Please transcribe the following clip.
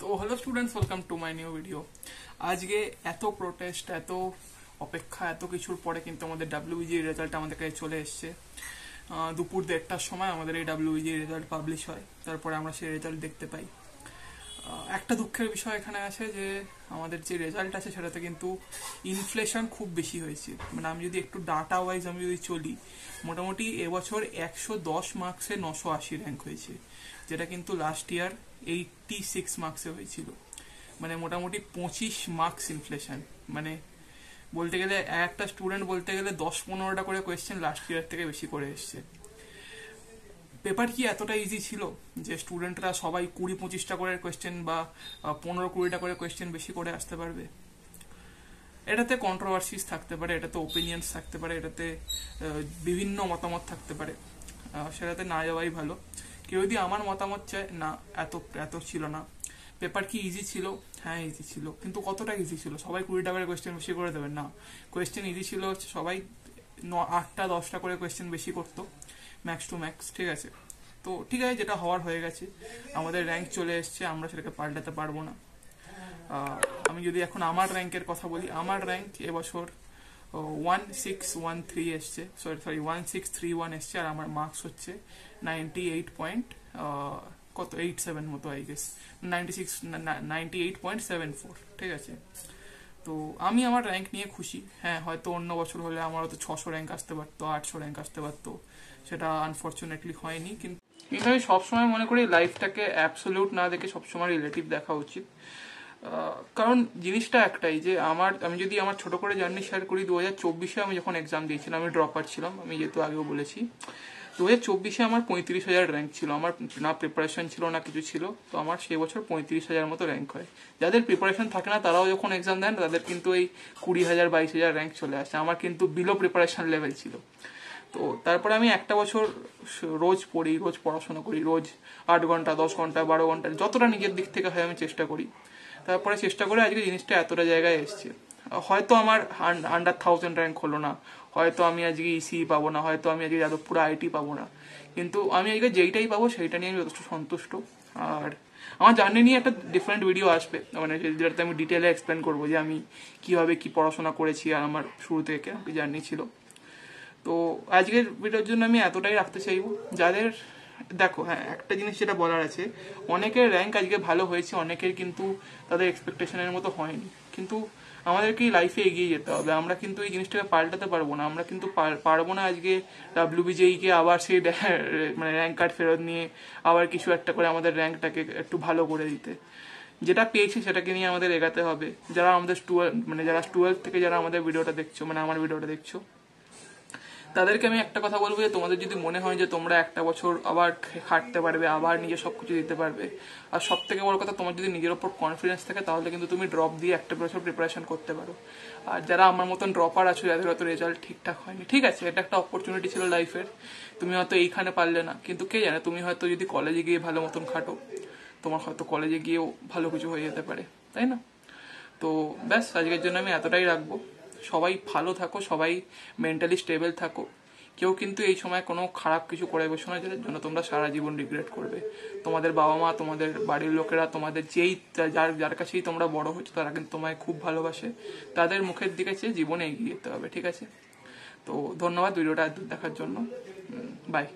তো hello students, welcome to my new video. আজকে এত প্রোটেস্ট, এত অপেক্ষা, এত কিছুর পরে কিন্তু আমাদের ডাব্লিউবিজি রেজাল্ট আমাদের কাছে চলে এসছে। দুপুর 1:30টার সময় আমাদের এই ডাব্লিউবিজি রেজাল্ট পাবলিশ হয়, তারপরে আমরা সেই রেজাল্ট দেখতে পাই। একটা দুঃখের বিষয় এখানে আছে যে আমাদের যে রেজাল্ট আছে সেটাতে কিন্তু ইনফ্লেশন খুব বেশি হয়েছে। মানে আমি যদি একটু ডাটা ওয়াইজ আমি যদি চলি, মোটামুটি এবছর 110 মার্কসে 980 র্যাঙ্ক হয়েছে, যেটা কিন্তু লাস্ট ইয়ার 86 মার্কসে হয়েছিল। মানে মোটামুটি 25 মার্কস ইনফ্লেশন। মানে বলতে গেলে একটা স্টুডেন্ট বলতে গেলে 10-15টা করে কোয়েশ্চেন লাস্ট ইয়ার থেকে বেশি করে এসছে। পেপার কি এতটা ইজি ছিল যে স্টুডেন্টরা সবাই 20-25টা করে কোয়েশ্চেন বা 15-20টা করে কোয়েশ্চেন বেশি করে আসতে পারবে? এটাতে কন্ট্রোভার্সিস থাকতে পারে, এটাতে ওপিনিয়ন্স থাকতে পারে, এটাতে বিভিন্ন মতামত থাকতে পারে। সেটাতে না যাওয়াই ভালো। কেউ যদি আমার মতামত চায়, না এত এত ছিল না। পেপার কি ইজি ছিল? হ্যাঁ ইজি ছিল, কিন্তু কতটা ইজি ছিল? সবাই 20টা করে কোয়েশ্চেন বেশি করে দেবেন না। কোয়েশ্চেন ইজি ছিল হচ্ছে সবাই 8টা-10টা করে কোয়েশ্চেন বেশি করতো, ম্যাক্স টু ম্যাক্স। ঠিক আছে, তো ঠিক আছে, যেটা হওয়ার হয়ে গেছে। আমাদের র্যাঙ্ক চলে এসছে, আমরা সেটাকে পাল্টাতে পারবো না। আমি যদি এখন আমার র্যাঙ্কের কথা বলি, আমার র্যাঙ্ক এবছর 1613 এসছে, সরি 1631 এসছে, আর আমার মার্কস হচ্ছে 98 পয়েন্ট কত 87 মতো, আই গেস 98.74। ঠিক আছে, তো আমি আমার র্যাঙ্ক নিয়ে খুশি। হ্যাঁ, হয়তো অন্য বছর হলে আমার হয়তো 600 র্যাঙ্ক আসতে পারতো, 800 র্যাঙ্ক আসতে পারতো, সেটা আনফর্চুনেটলি হয়নি। কিন্তু আমি সবসময় মনে করি লাইফটাকে অ্যাবসোলিউট না দেখে সবসময় রিলেটিভ দেখা উচিত। কারণ জিনিসটা একটাই যে আমি যদি আমার ছোট করে জার্নি শেয়ার করি, 2024-এ আমি যখন এক্সাম দিয়েছিলাম, আমি ড্রপার ছিলাম, আমি যেহেতু আগেও বলেছি। 2024-এ আমার 35,000 র্যাঙ্ক ছিল, আমার না প্রিপারেশন ছিল না কিছু ছিল, তো আমার সেই বছর 35,000 মতো র্যাঙ্ক হয়। যাদের প্রিপারেশন থাকে না তারাও যখন এক্সাম দেন তাদের কিন্তু এই 20,000-22,000 র্যাঙ্ক চলে আসে। আমার কিন্তু বিলো প্রিপারেশন লেভেল ছিল। তো তারপরে আমি একটা বছর রোজ পড়ি, রোজ পড়াশোনা করি, রোজ 8 ঘন্টা, 10 ঘন্টা, 12 ঘন্টা, যতটা নিজের দিক থেকে হয় আমি চেষ্টা করি। তারপরে চেষ্টা করে আজকে জিনিসটা এতটা জায়গায় এসছে। হয়তো আমার আন্ডার 1000 র্যাঙ্ক হলো না, হয়তো আমি আজকে ইসি পাবো না, হয়তো আমি আজকে যাদবপুরে আইটি পাবো না, কিন্তু আমি আজকে যেইটাই পাবো সেইটা নিয়ে আমি যথেষ্ট সন্তুষ্ট। আর আমার জার্নি নিয়ে একটা ডিফারেন্ট ভিডিও আসবে, মানে যেটাতে আমি ডিটেলে এক্সপ্লেন করবো যে আমি কিভাবে কি পড়াশোনা করেছি আর আমার শুরু থেকে জার্নি ছিল। তো আজকের ভিডিওর জন্য আমি এতটাই রাখতে চাইবো। যাদের দেখো, হ্যাঁ একটা জিনিস যেটা বলার আছে, অনেকের র্যাঙ্ক আজকে ভালো হয়েছে, অনেকের কিন্তু তাদের এক্সপেকটেশনের মতো হয়নি। কিন্তু আমাদেরকে লাইফে এগিয়ে যেতে হবে, আমরা কিন্তু এই জিনিসটাকে পাল্টাতে পারবো না। আমরা কিন্তু পারবো না আজকে ডাব্লিউবিজেইকে আবার সেই মানে র্যাঙ্ক কার্ড ফেরত নিয়ে আবার কিছু একটা করে আমাদের র্যাঙ্কটাকে একটু ভালো করে দিতে। যেটা পেয়েছি সেটাকে নিয়ে আমাদের এগাতে হবে। যারা আমাদের যারা 12 থেকে যারা আমাদের ভিডিওটা দেখছো, মানে আমার ভিডিওটা দেখছো, তাদেরকে আমি একটা কথা বলবো যে তোমাদের যদি মনে হয় যে তোমরা একটা বছর আবার খাটতে পারবে, আবার নিজে সবকিছু দিতে পারবে, আর সব থেকে বড় কথা তোমার যদি নিজের ওপর কনফিডেন্স থাকে, তাহলে কিন্তু তুমি ড্রপ দিয়ে একটা বছর প্রিপারেশন করতে পারো। আর যারা আমার মতন ড্রপার আছো, যাদের হয়তো রেজাল্ট ঠিকঠাক হয়নি, ঠিক আছে, এটা একটা অপরচুনিটি ছিল লাইফের, তুমি হয়তো এইখানে পারলে না, কিন্তু কে জানে, তুমি হয়তো যদি কলেজে গিয়ে ভালো মতন খাটো, তোমার হয়তো কলেজে গিয়েও ভালো কিছু হয়ে যেতে পারে, তাই না? তো ব্যাস, আজকের জন্য আমি এতটাই রাখবো। সবাই ভালো থাকো, সবাই মেন্টালি স্টেবল থাকো। কেউ কিন্তু এই সময় কোনো খারাপ কিছু করে বসো না, যার জন্য তোমরা সারা জীবন রিগ্রেট করবে। তোমাদের বাবা মা, তোমাদের বাড়ির লোকেরা, তোমাদের যার কাছেই তোমরা বড় হচ্ছে, তারা কিন্তু তোমায় খুব ভালোবাসে। তাদের মুখের দিকে চেয়ে জীবনে এগিয়ে যেতে হবে, ঠিক আছে? তো ধন্যবাদ ভিডিওটা দেখার জন্য। বাই।